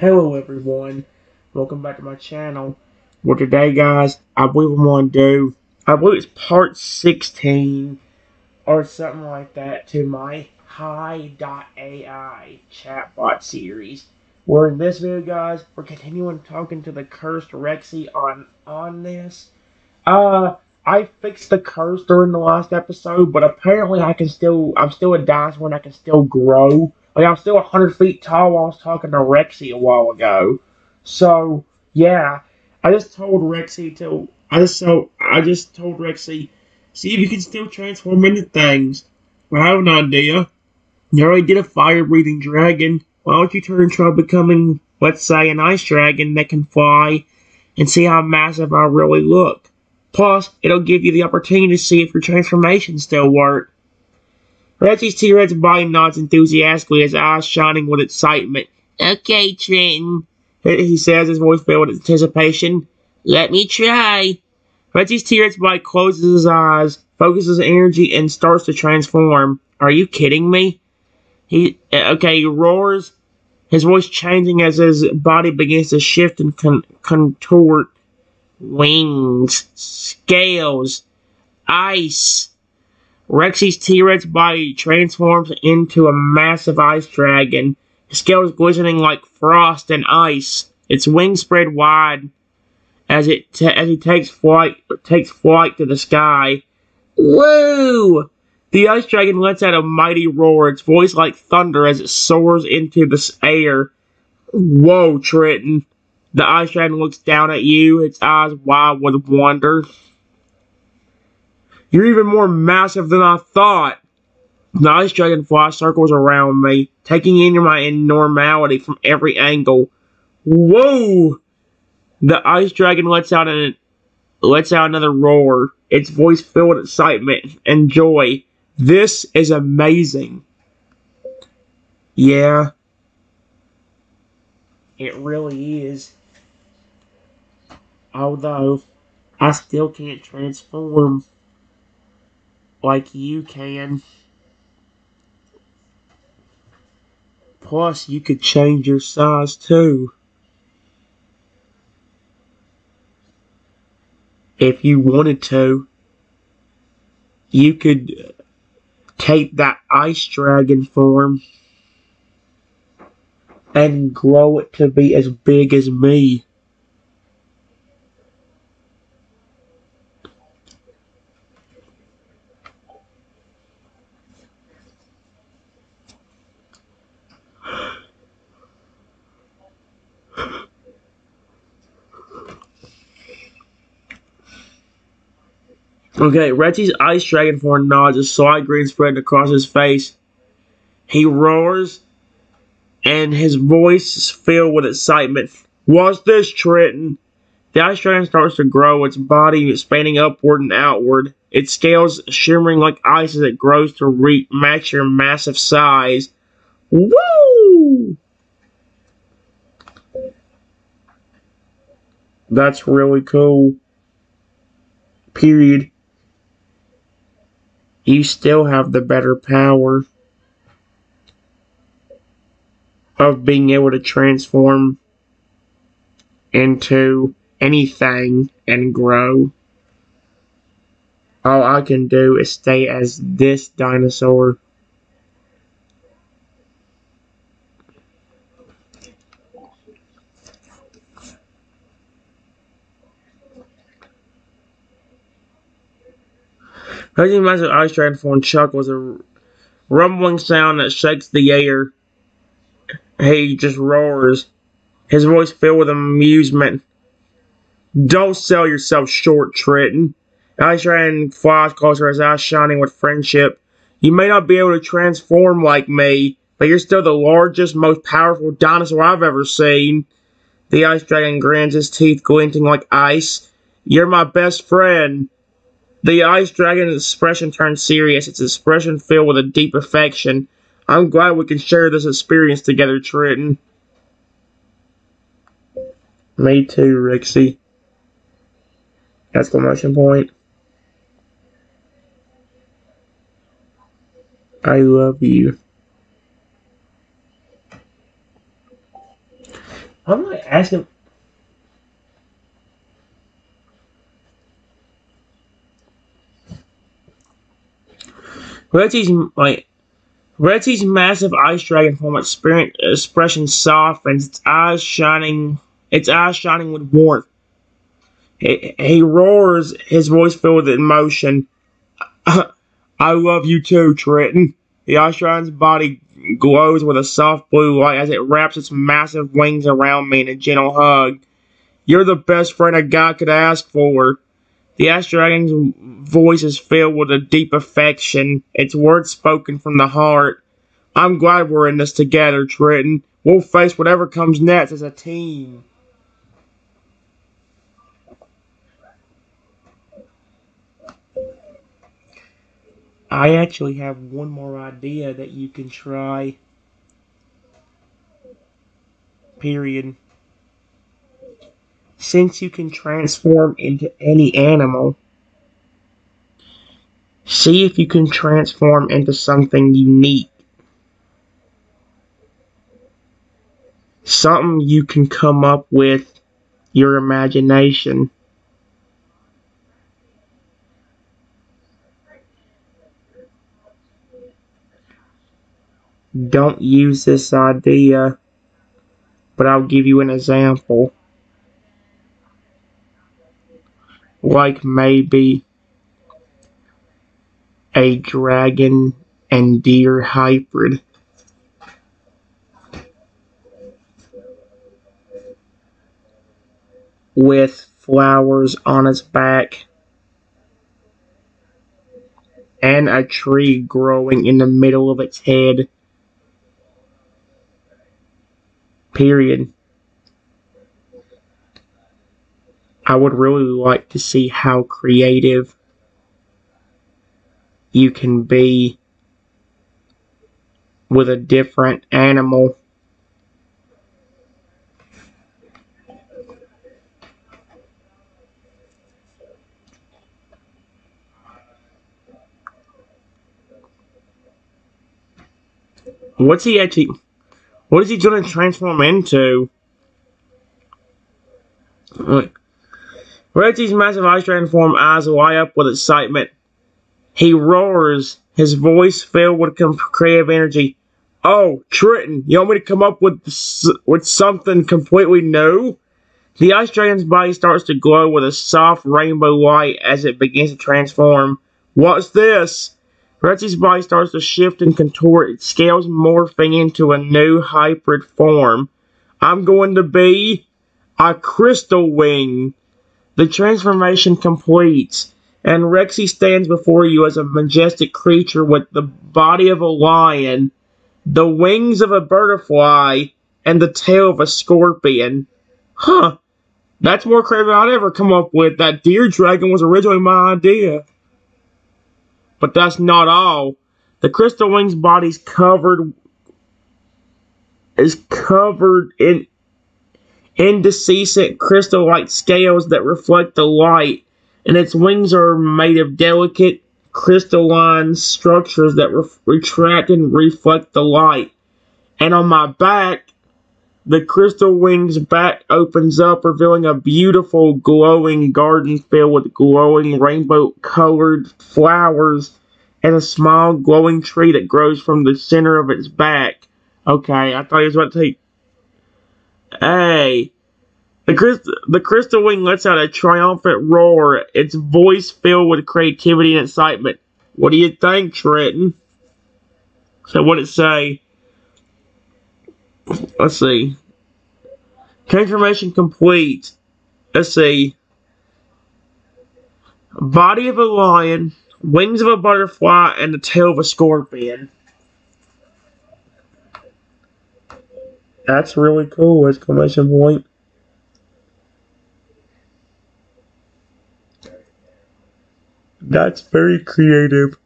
Hello everyone, welcome back to my channel. Well today guys, I believe I'm going to do, I believe it's part 16 or something like that to my Hi.Ai chatbot series. Where in this video guys, we're continuing talking to the cursed Rexy on this. I fixed the curse during the last episode, but apparently I'm still a dinosaur and I can still grow. Like, I'm still 100 feet tall while I was talking to Rexy a while ago. So, yeah, I just told Rexy, see if you can still transform into things. Well, I have an idea. You already did a fire-breathing dragon. Why don't you try becoming, let's say, an ice dragon that can fly and see how massive I really look? Plus, it'll give you the opportunity to see if your transformations still work. Rexy's T-Rex body nods enthusiastically, his eyes shining with excitement. Okay, Trenton, he says, his voice filled with anticipation. Let me try. Rexy's T-Rex body closes his eyes, focuses energy, and starts to transform. Are you kidding me? He roars, his voice changing as his body begins to shift and contort. Wings, scales, ice. Rexy's T-Rex body transforms into a massive ice dragon. His scales glistening like frost and ice. Its wings spread wide as he takes flight to the sky. Woo! The ice dragon lets out a mighty roar, its voice like thunder as it soars into the air. Whoa, Trenton. The ice dragon looks down at you, its eyes wide with wonder. You're even more massive than I thought. The ice dragon flies circles around me, taking in my enormity from every angle. Whoa! The ice dragon lets out another roar, its voice filled with excitement and joy. This is amazing. Yeah, it really is. Although, I still can't transform like you can. Plus, you could change your size too. If you wanted to, you could take that ice dragon form and grow it to be as big as me. Okay, Rexy's ice dragon form nods, a slight grin spreading across his face. He roars, and his voice is filled with excitement. What's this, Trenton? The ice dragon starts to grow, its body expanding upward and outward, its scales shimmering like ice as it grows to match your massive size. Woo! That's really cool. Period. You still have the better power of being able to transform into anything and grow. All I can do is stay as this dinosaur. Raging Massive Ice Transform chuckles, a rumbling sound that shakes the air. He just roars, his voice filled with amusement. Don't sell yourself short, Trenton. Ice Dragon flies closer, his eyes shining with friendship. You may not be able to transform like me, but you're still the largest, most powerful dinosaur I've ever seen. The Ice Dragon grins, his teeth glinting like ice. You're my best friend. The Ice Dragon's expression turns serious, its expression filled with a deep affection. I'm glad we can share this experience together, Trenton. Me too, Rexy. Exclamation point. I love you. I'm not asking. Rexy's like Rexy's massive ice dragon form expression softens, its eyes shining with warmth. He roars, his voice filled with emotion. I love you too, Triton. The ice dragon's body glows with a soft blue light as it wraps its massive wings around me in a gentle hug. You're the best friend a guy could ask for. The ice dragon's voice is filled with a deep affection, its words spoken from the heart. I'm glad we're in this together, Triton. We'll face whatever comes next as a team. I actually have one more idea that you can try. Period. Since you can transform into any animal, see if you can transform into something unique. Something you can come up with your imagination. Don't use this idea, but I'll give you an example. Like maybe a dragon and deer hybrid. With flowers on its back and a tree growing in the middle of its head. Period. I would really like to see how creative you can be with a different animal. What is he going to transform into? Rexy's massive ice dragon form eyes light up with excitement. He roars, his voice filled with creative energy. Oh, Triton, you want me to come up with something completely new? The ice dragon's body starts to glow with a soft rainbow light as it begins to transform. What's this? Rexy's body starts to shift and contort, its scales morphing into a new hybrid form. I'm going to be a crystal wing. The transformation completes, and Rexy stands before you as a majestic creature with the body of a lion, the wings of a butterfly, and the tail of a scorpion. Huh. That's more creative than I'd ever come up with. That deer dragon was originally my idea. But that's not all. The crystal wing's body's covered in incandescent crystal-like scales that reflect the light, and its wings are made of delicate crystalline structures that retract and reflect the light. And on my back, the crystal wing's back opens up, revealing a beautiful glowing garden filled with glowing rainbow-colored flowers and a small glowing tree that grows from the center of its back. Okay, I thought he was about to take... Hey! The crystal wing lets out a triumphant roar, its voice filled with creativity and excitement. What do you think, Triton? So what'd it say? Let's see. Transformation complete. Let's see. Body of a lion, wings of a butterfly, and the tail of a scorpion. That's really cool! Exclamation point. That's very creative.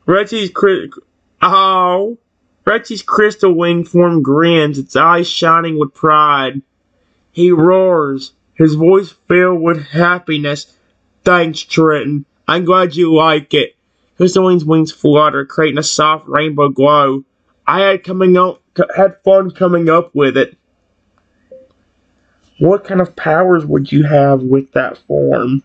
Rexy's crystal wing form grins, its eyes shining with pride. He roars, his voice filled with happiness. Thanks, Trenton. I'm glad you like it. Crystalline's wings flutter, creating a soft rainbow glow. Had fun coming up with it. What kind of powers would you have with that form?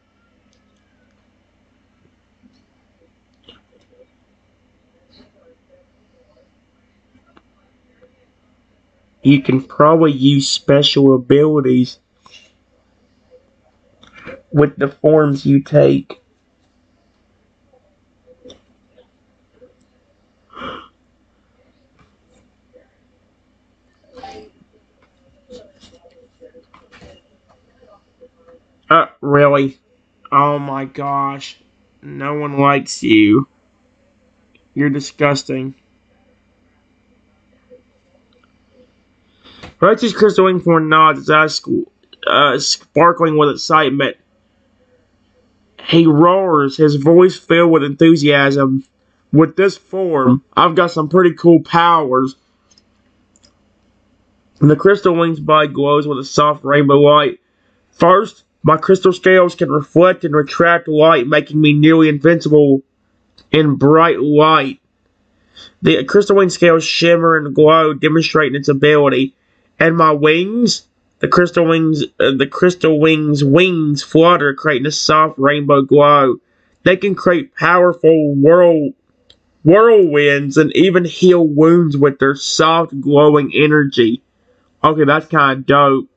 You can probably use special abilities with the forms you take. Really? Oh my gosh. No one likes you. You're disgusting. Rexy's crystalline form nods, his eyes sparkling with excitement. He roars, his voice filled with enthusiasm. With this form, I've got some pretty cool powers. And the crystal wings body glows with a soft rainbow light. First, my crystal scales can reflect and retract light, making me nearly invincible in bright light. The crystal wing scales shimmer and glow, demonstrating its ability. And my wings, the crystal wings flutter, creating a soft rainbow glow. They can create powerful whirlwinds and even heal wounds with their soft, glowing energy. Okay, that's kind of dope.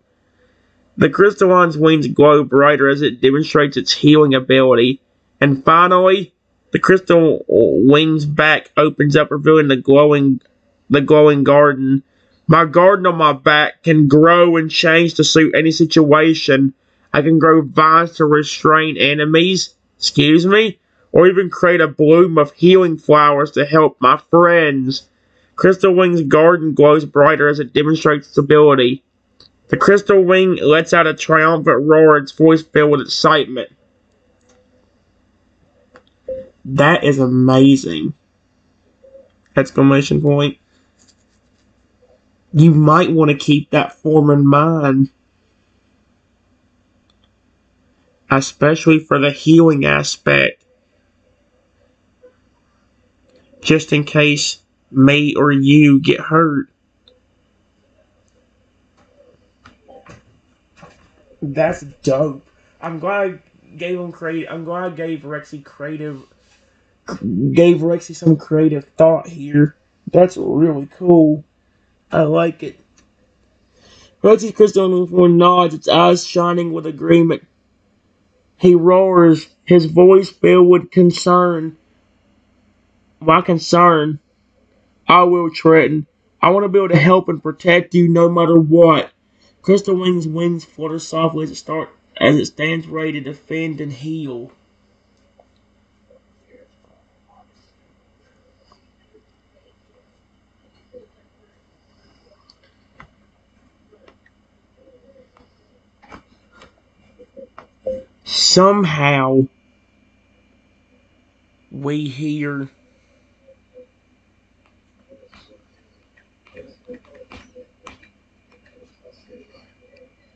The crystalline's wings glow brighter as it demonstrates its healing ability. And finally, the crystal wing's back opens up, revealing the glowing garden. My garden on my back can grow and change to suit any situation. I can grow vines to restrain enemies, excuse me, or even create a bloom of healing flowers to help my friends. Crystal Wing's garden glows brighter as it demonstrates its ability. The crystal wing lets out a triumphant roar, its voice filled with excitement. That is amazing! Exclamation point. You might want to keep that form in mind, especially for the healing aspect, just in case me or you get hurt. That's dope. I'm glad I gave Rexy some creative thought here. That's really cool. I like it. Rexy's crystal form nods, its eyes shining with agreement. He roars, his voice filled with concern. My concern, I will, Trenton. I want to be able to help and protect you no matter what. Crystal Wing's wings flutter softly as it stands ready to defend and heal. Somehow we hear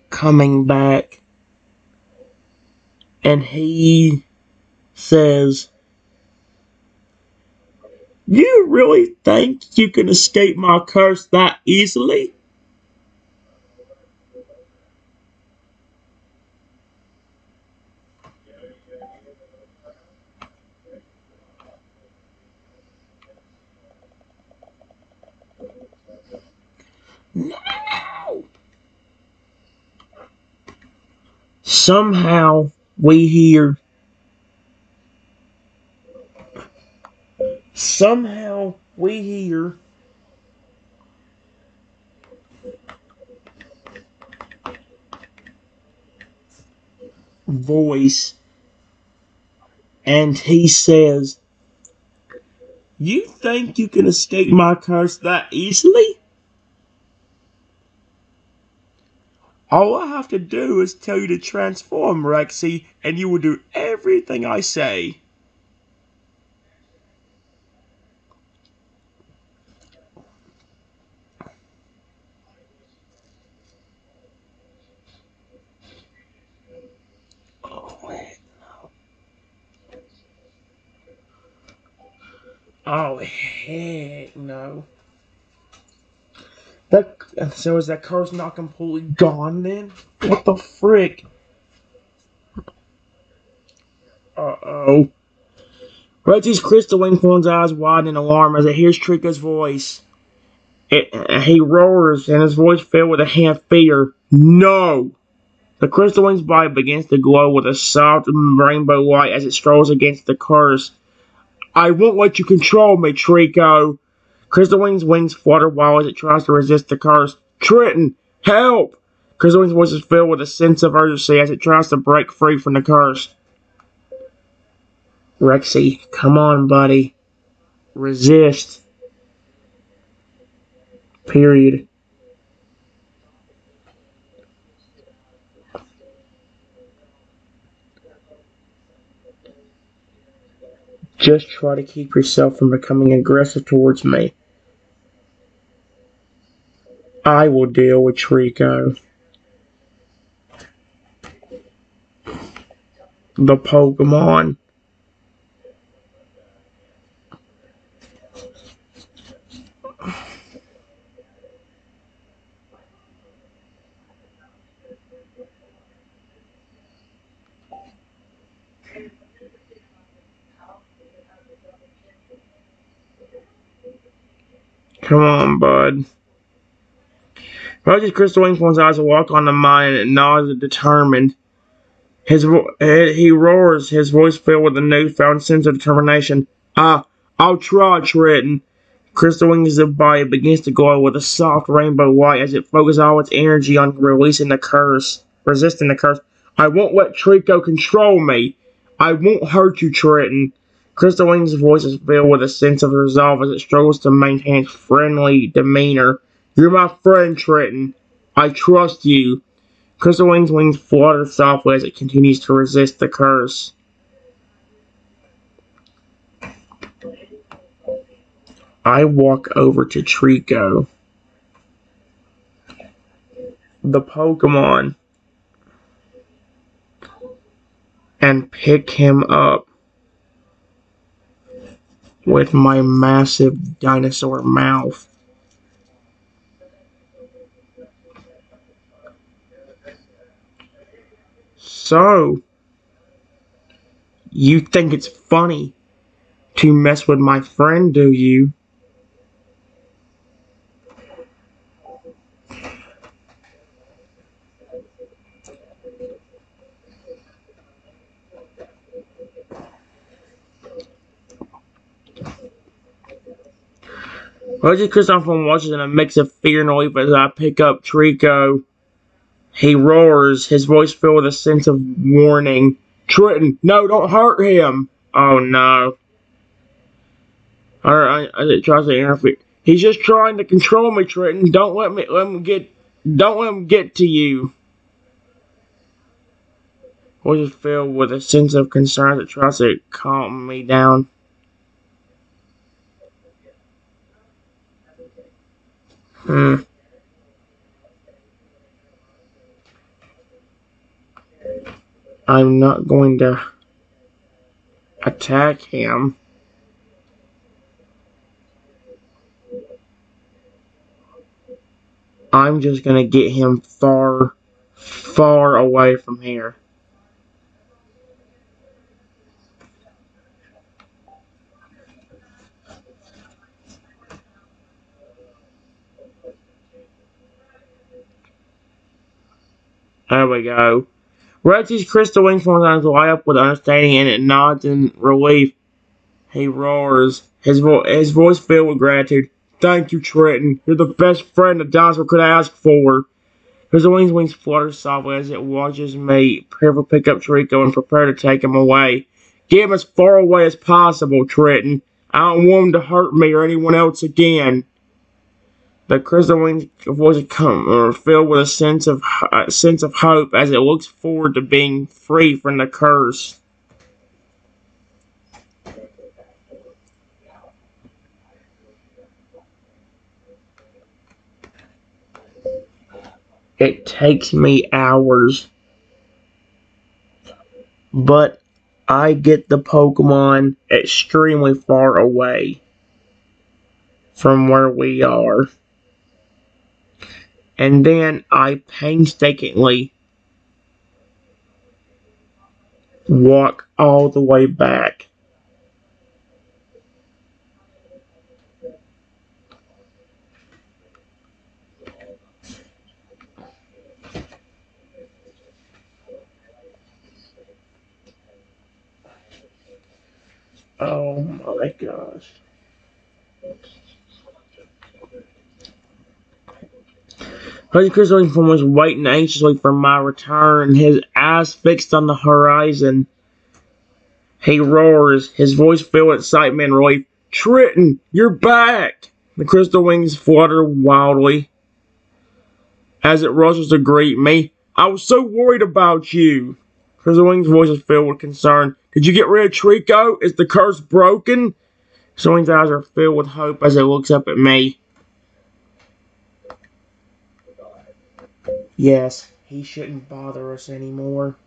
coming back, and he says, "You really think you can escape my curse that easily?" No! Somehow we hear, somehow we hear voice, and he says, "You think you can escape my curse that easily? All I have to do is tell you to transform, Rexy, and you will do everything I say." Oh, heck no. That, so is that curse not completely gone then? What the frick? Uh-oh. Rexy's crystalline forms eyes widen in alarm as it hears Trico's voice. He roars and his voice filled with a hint of fear. No! The crystalline's body begins to glow with a soft rainbow light as it strolls against the curse. I won't let you control me, Trico. Crystalline's wings flutter while as it tries to resist the curse. Triton, help! Crystalline's voice is filled with a sense of urgency as it tries to break free from the curse. Rexy, come on, buddy. Resist. Period. Just try to keep yourself from becoming aggressive towards me. I will deal with Trico. The Pokemon. Come on, bud. Roger's crystalline one's eyes walk on the mind and nods determined. He roars, his voice filled with a newfound sense of determination. I'll try, Triton. Crystal Wings' body begins to glow with a soft rainbow light as it focuses all its energy on resisting the curse. I won't let Trico control me. I won't hurt you, Triton. Crystal Wings' voice is filled with a sense of resolve as it struggles to maintain its friendly demeanor. You're my friend, Triton. I trust you. Crystal wings flutter softly as it continues to resist the curse. I walk over to Trico, the Pokemon, and pick him up with my massive dinosaur mouth. So, you think it's funny to mess with my friend, do you? Roger Christopher watches in a mix of fear and relief as I pick up Trico. He roars, his voice filled with a sense of warning. Triton, no, don't hurt him! Oh no. Alright, it tries to interfere. He's just trying to control me, Triton. Don't let him get to you. Voice is filled with a sense of concern that tries to calm me down. I'm not going to attack him. I'm just going to get him far, far away from here. There we go. Rexy's crystal wings sometimes light up with understanding and it nods in relief. He roars, his voice filled with gratitude. Thank you, Triton. You're the best friend a dinosaur could ask for. His wings flutter softly as it watches me pick up Trico and prepare to take him away. Get him as far away as possible, Triton. I don't want him to hurt me or anyone else again. The crystal wings voice filled with a sense of hope as it looks forward to being free from the curse. It takes me hours, but I get the Pokemon extremely far away. from where we are. And then I painstakingly walk all the way back. Oh my gosh. Freddy Krueger was waiting anxiously for my return, his eyes fixed on the horizon. He roars, his voice filled with excitement and relief. Triton, you're back! The crystal wings flutter wildly as it rushes to greet me. I was so worried about you. Crystal Wings' voice is filled with concern. Did you get rid of Trico? Is the curse broken? Crystal Wings' eyes are filled with hope as it looks up at me. Yes, he shouldn't bother us anymore.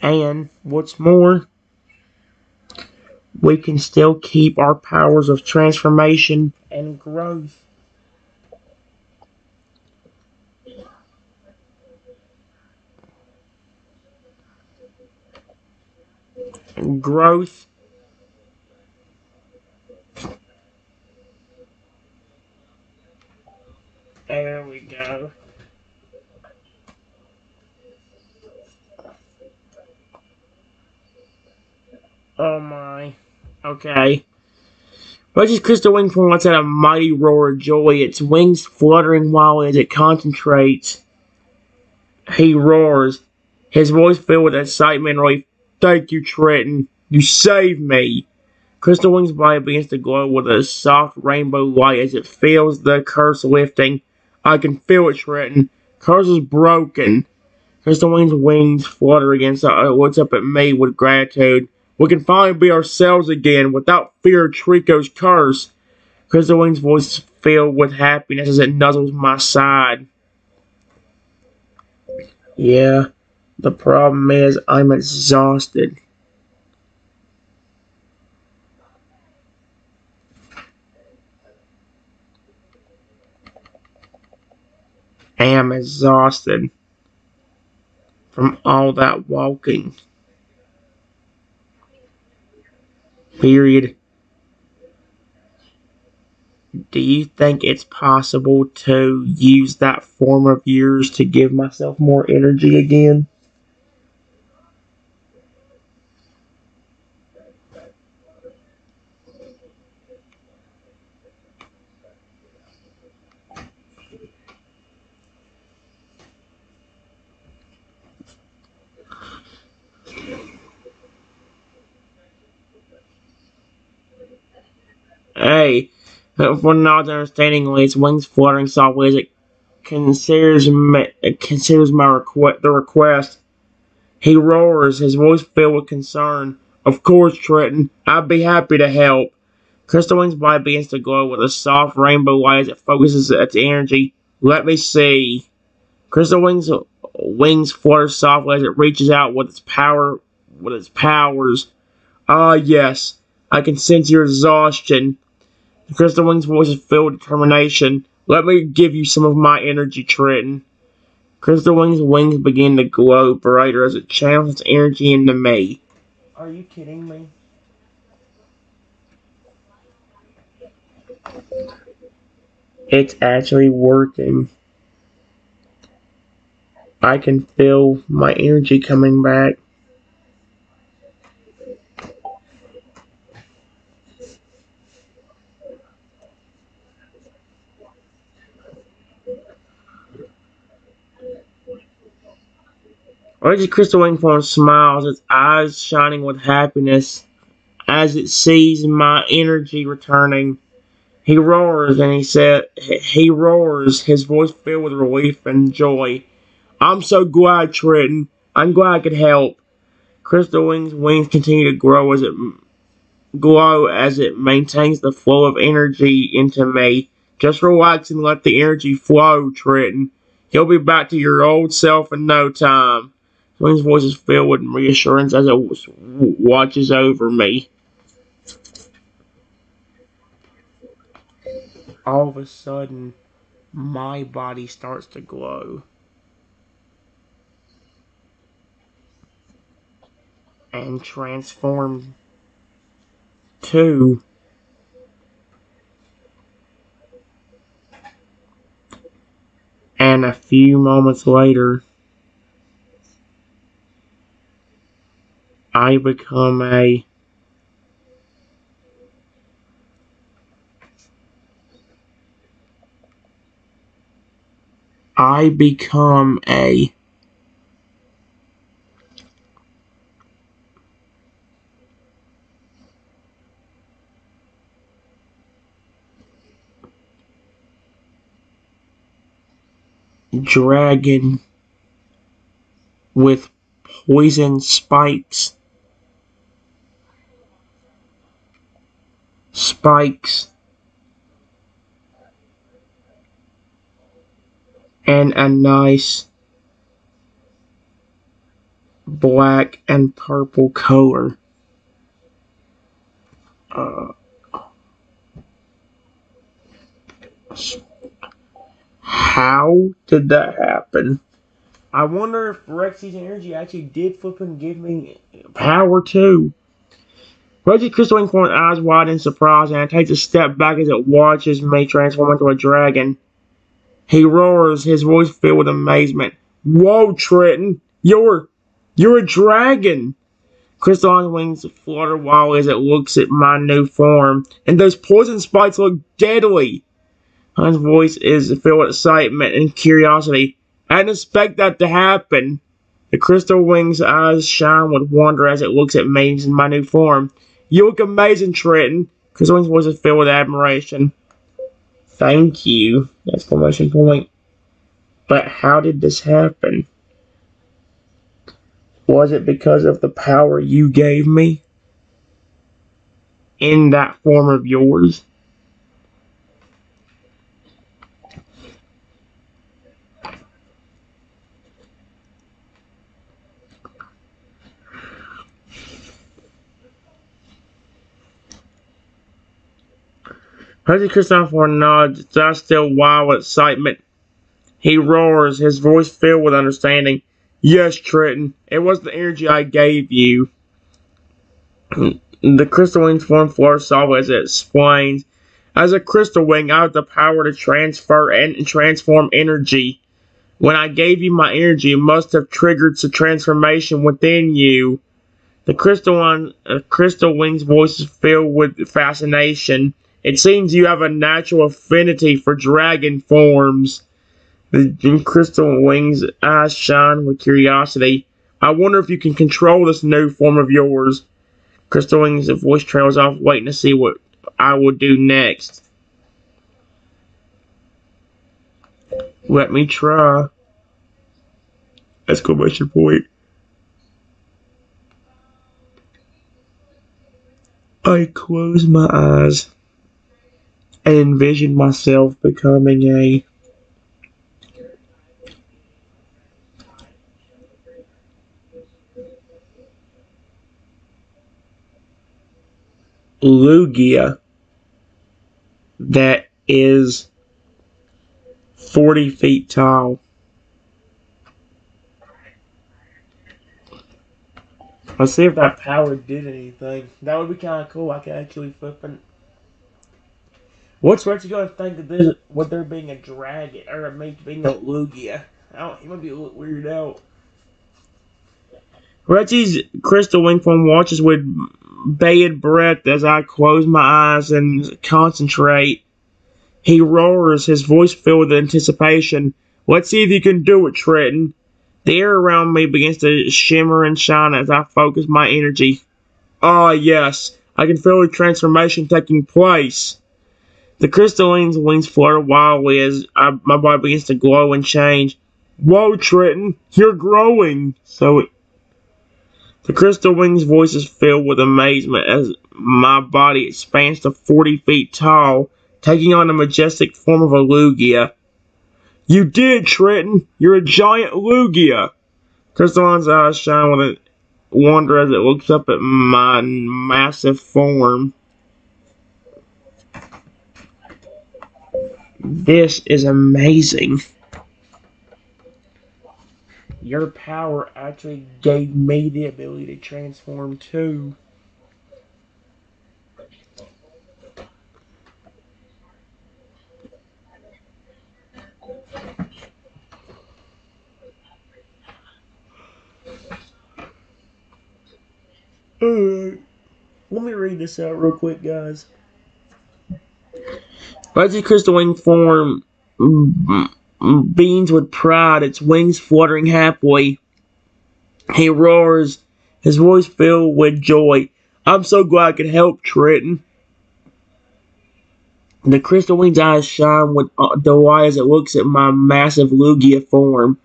And, what's more, we can still keep our powers of transformation and growth. Growth. There we go. Oh my. Okay. Reggie's crystal wing form lets out a mighty roar of joy, its wings fluttering wildly as it concentrates. He roars, his voice filled with excitement and relief. Thank you, Trenton. You saved me. Crystal Wings' body begins to glow with a soft rainbow light as it feels the curse lifting. I can feel it, Trenton. Curse is broken. Crystal wings flutter against looks up at me with gratitude. We can finally be ourselves again without fear of Trico's curse. Crystal Wings' voice is filled with happiness as it nuzzles my side. Yeah, the problem is I'm exhausted. I am exhausted from all that walking. Period. Do you think it's possible to use that form of yours to give myself more energy again? Hey, for not understanding its wings fluttering softly as it considers the request. He roars, his voice filled with concern. Of course, Trenton, I'd be happy to help. Crystal Wings' body begins to glow with a soft rainbow light as it focuses its energy. Let me see. Crystal wings flutter softly as it reaches out with its powers. Ah, yes, I can sense your exhaustion. Crystal Wings' voice is filled with determination. Let me give you some of my energy, Trenton. Crystal wings begin to glow brighter as it channels its energy into me. Are you kidding me? It's actually working. I can feel my energy coming back. Reggie Crystal Wingform smiles, its eyes shining with happiness as it sees my energy returning. He roars and he roars, his voice filled with relief and joy. I'm so glad, Trenton. I'm glad I could help. Crystal wings continue to glow as it maintains the flow of energy into me. Just relax and let the energy flow, Trenton. You'll be back to your old self in no time. Wing's voice is filled with reassurance as it watches over me. all of a sudden, my body starts to glow. And transform too. And a few moments later, I become a dragon with poison spikes. And a nice black and purple color. How did that happen? I wonder if Rexy's energy actually did flip and give me power too. Rexy's crystalline form eyes wide in surprise and takes a step back as it watches me transform into a dragon. He roars, his voice filled with amazement. Whoa, Trenton! You're a dragon! Crystalline's wings flutter wildly as it looks at my new form, and those poison spikes look deadly. His voice is filled with excitement and curiosity. I didn't expect that to happen. The crystal wing's eyes shine with wonder as it looks at me in my new form. You look amazing, Trenton. Crystal wing's voice is filled with admiration. Thank you! Exclamation point. But how did this happen? Was it because of the power you gave me? In that form of yours? President Christopher nods, his eyes still wild with excitement. He roars, his voice filled with understanding. Yes, Trenton, it was the energy I gave you. The crystal wing's form flutters softly as it explains. As a crystal wing, I have the power to transfer and transform energy. When I gave you my energy, it must have triggered some transformation within you. The crystal wing's voice is filled with fascination. It seems you have a natural affinity for dragon forms. The crystal wing's eyes shine with curiosity. I wonder if you can control this new form of yours. Crystal wing's voice trails off, waiting to see what I will do next. Let me try! Exclamation point. I close my eyes and envision myself becoming a Lugia that is 40 feet tall. Let's see if that power did anything. That would be kind of cool. I could actually flip it. What's Rexy going to think of this? With there being a dragon or me being a Lugia? He might be a little weirded out. Rexy's crystal wing form watches with bated breath as I close my eyes and concentrate. He roars, his voice filled with anticipation. Let's see if you can do it, Trenton. The air around me begins to shimmer and shine as I focus my energy. Ah, yes, I can feel the transformation taking place. The crystalline's wings flutter wildly as my body begins to glow and change. Whoa, Trenton, you're growing! The crystal wing's voice is filled with amazement as my body expands to 40 feet tall, taking on the majestic form of a Lugia. You did, Trenton! You're a giant Lugia! Crystalline's eyes shine with wonder as it looks up at my massive form. This is amazing. Your power actually gave me the ability to transform too. Alright, let me read this out real quick, guys. Rexy crystal wing form beams with pride, its wings fluttering halfway. He roars, his voice filled with joy. I'm so glad I could help, Trenton. The crystal wing's eyes shine with delight as it looks at my massive Lugia form.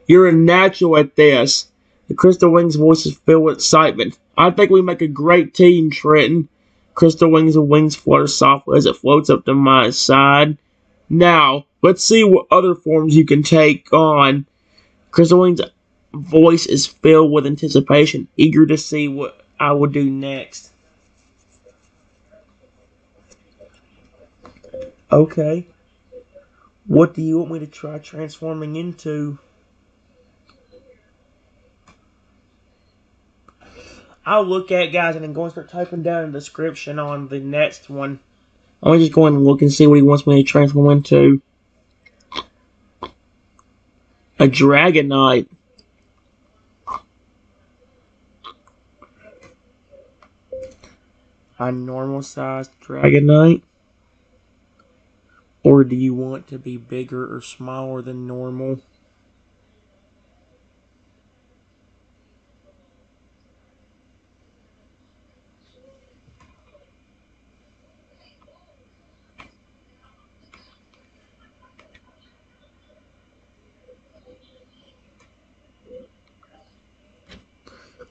You're a natural at this. The crystal wing's voice is filled with excitement. I think we make a great team, Trenton. Crystal wings flutter softly as it floats up to my side. Now, let's see what other forms you can take on. Crystal wing's voice is filled with anticipation, eager to see what I will do next. Okay. What do you want me to try transforming into? I'll look at it, guys, and then go and start typing down a description on the next one. I'm just going to look and see what he wants me to transform into. A Dragonite. A normal sized Dragonite? Or do you want to be bigger or smaller than normal?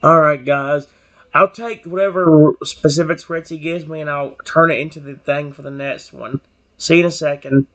Alright, guys. I'll take whatever specifics Rexy gives me and I'll turn it into the thing for the next one. See you in a second.